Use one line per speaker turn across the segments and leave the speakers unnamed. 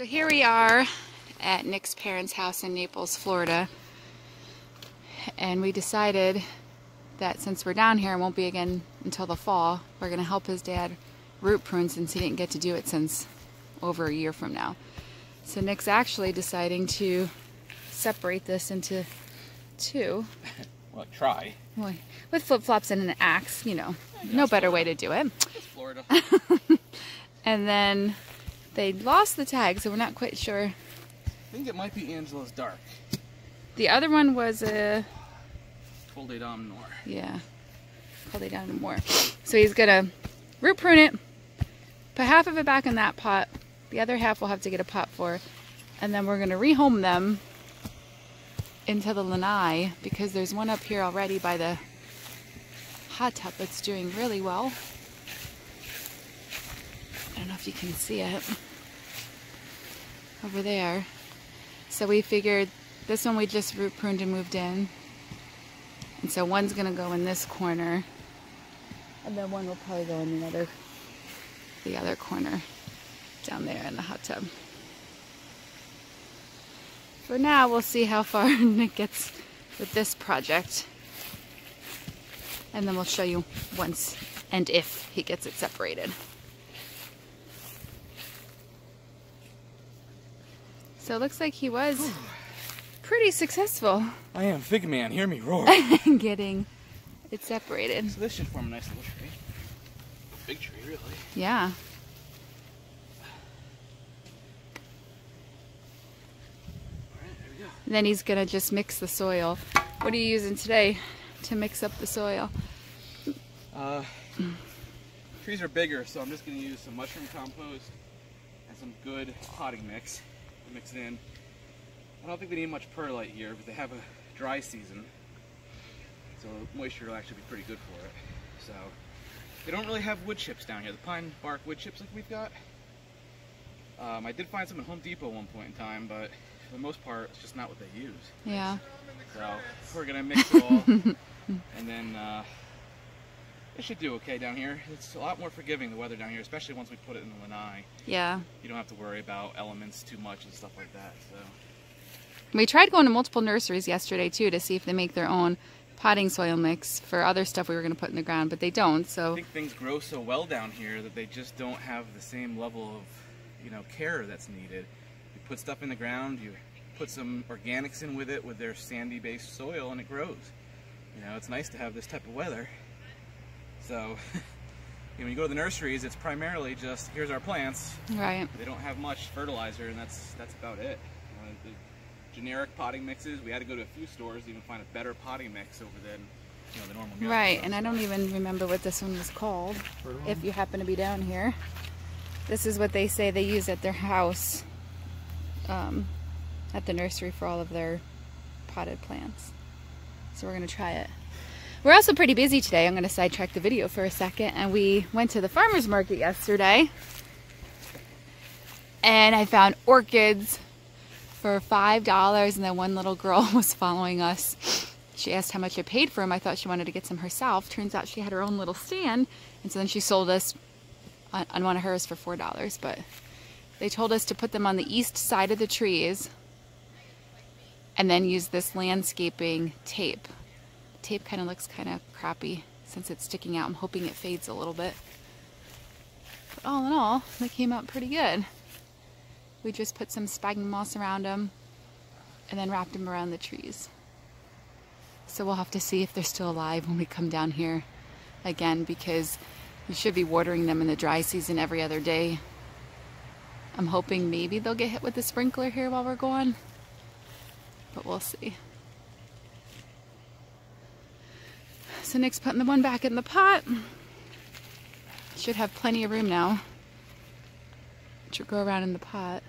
So here we are at Nick's parents' house in Naples, Florida, and we decided that since we're down here and won't be again until the fall, we're going to help his dad root prune since he didn't get to do it since over a year from now. So Nick's actually deciding to separate this into two.
Well, try.
With flip-flops and an axe, you know, no better way to do it.
It's Florida.
And then they lost the tag, so we're not quite sure.
I think it might be Angela's Dark.
The other one was a...
Col des Dames Noir.
Yeah, Col des Dames Noir. So he's gonna root prune it, put half of it back in that pot, the other half we'll have to get a pot for, and then we're gonna rehome them into the lanai because there's one up here already by the hot tub that's doing really well. I don't know if you can see it over there. So we figured this one we just root pruned and moved in. And so one's gonna go in this corner, and then one will probably go in the other corner down there in the hot tub. For now, we'll see how far Nick gets with this project, and then we'll show you once and if he gets it separated. So it looks like he was pretty successful.
I am Fig Man, hear me roar.
Getting it separated.
So this should form a nice little tree. A big tree, really.
Yeah.
Alright, there we go.
And then he's gonna just mix the soil. What are you using today to mix up the soil?
Trees are bigger, so I'm just gonna use some mushroom compost and some good potting mix to mix it in. I don't think they need much perlite here, but they have a dry season, so moisture will actually be pretty good for it. So they don't really have wood chips down here, the pine bark wood chips like we've got. I did find some at Home Depot at one point in time, but for the most part, it's just not what they use.
Yeah.
So we're gonna mix it all, and then it should do okay down here. It's a lot more forgiving, the weather down here, especially once we put it in the lanai.
Yeah.
You don't have to worry about elements too much and stuff like that. So.
We tried going to multiple nurseries yesterday too to see if they make their own potting soil mix for other stuff we were going to put in the ground, but they don't. So
I think things grow so well down here that they just don't have the same level of, you know, care that's needed. You put stuff in the ground, you put some organics in with it with their sandy-based soil, and it grows. You know, it's nice to have this type of weather. So when you go to the nurseries, it's primarily just here's our plants.
Right.
They don't have much fertilizer, and that's about it. The generic potting mixes, we had to go to a few stores to even find a better potting mix over than, you know, the normal meal.
Right, and I don't even remember what this one was called. If you happen to be down here, this is what they say they use at their house, at the nursery for all of their potted plants. So we're gonna try it. We're also pretty busy today. I'm gonna sidetrack the video for a second, and we went to the farmer's market yesterday, and I found orchids for $5, and then one little girl was following us. She asked how much I paid for them. I thought she wanted to get some herself. Turns out she had her own little stand, and so then she sold us on one of hers for $4. But they told us to put them on the east side of the trees and then use this landscaping tape. The tape kind of looks kind of crappy since it's sticking out. I'm hoping it fades a little bit. But all in all, they came out pretty good. We just put some sphagnum moss around them and then wrapped them around the trees. So we'll have to see if they're still alive when we come down here again, because you should be watering them in the dry season every other day. I'm hoping maybe they'll get hit with the sprinkler here while we're gone, but we'll see. So Nick's putting the one back in the pot. Should have plenty of room now to grow around in the pot.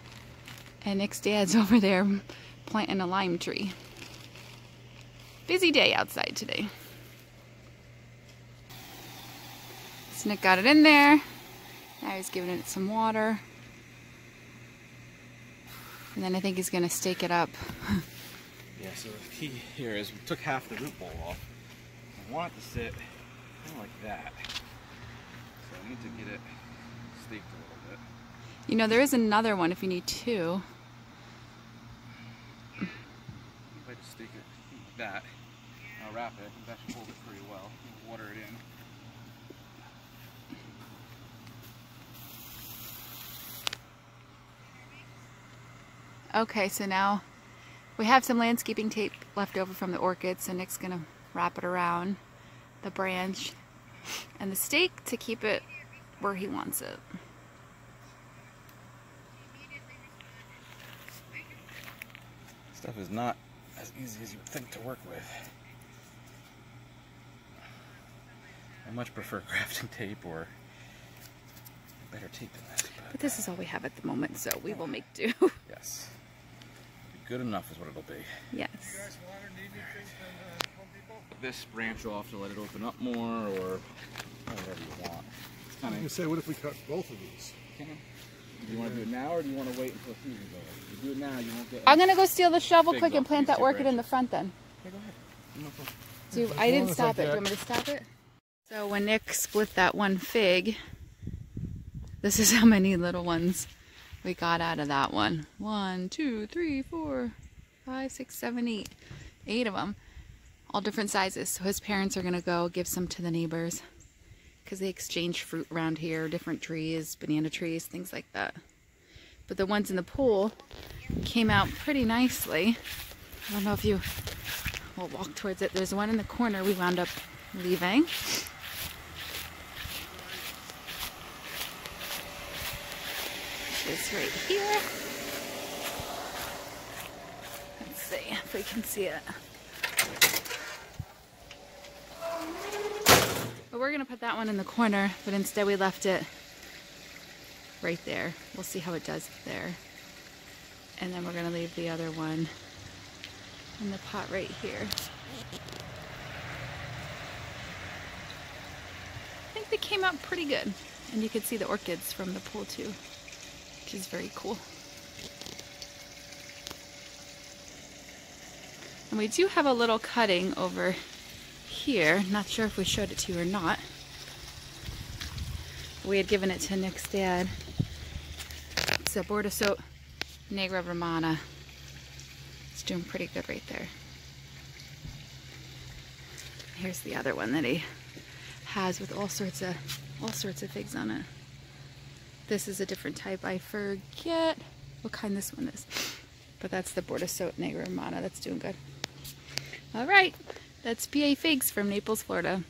And Nick's dad's over there planting a lime tree. Busy day outside today. So Nick got it in there. Now he's giving it some water. And then I think he's gonna stake it up.
Yeah, so the key here is we took half the root ball off. I want it to sit kind of like that. So I need to get it staked a little bit.
You know, there is another one if you need two.
If I just stick it like that, I'll wrap it. That should hold it pretty well. Water it in.
Okay, so now we have some landscaping tape left over from the orchids, so Nick's gonna wrap it around the branch and the stake to keep it where he wants it.
Stuff is not as easy as you would think to work with. I much prefer crafting tape or better tape than this.
But this is all we have at the moment, so we will make do.
Yes. Good enough is what it'll be.
Yes.
You guys want or need anything from Home Depot?
This branch off to let it open up more, or whatever you want. It's
I
kind
was gonna
of.
say, what if we cut both of these?
Do you want to do it now, or do you want to wait until season's over? If you do it now, you won't get.
I'm gonna go steal the shovel
Big
quick and
off
plant
these
that
two
orchid in the
branches.
front then.
Okay, go ahead. No problem.
I
long
didn't
as
stop
I
it. Do you
get-
want me to stop it? So when Nick split that one fig, this is how many little ones we got out of that one. 1, 2, 3, 4, 5, 6, 7, 8. 8 of them. All different sizes. So his parents are going to go give some to the neighbors. Because they exchange fruit around here. Different trees, banana trees, things like that. But the ones in the pool came out pretty nicely. I don't know if you will walk towards it. There's one in the corner we wound up leaving. It's right here. Let's see if we can see it. But we're gonna put that one in the corner, but instead we left it right there. We'll see how it does there. And then we're gonna leave the other one in the pot right here. I think they came out pretty good. And you could see the orchids from the pool too, which is very cool. And we do have a little cutting over here. Not sure if we showed it to you or not. We had given it to Nick's dad. It's a Bordeaux Negra Romana. It's doing pretty good right there. Here's the other one that he has with all sorts of figs on it. This is a different type. I forget what kind this one is. But that's the Bordeaux Negra Romana. That's doing good. All right. That's PA Figs from Naples, Florida.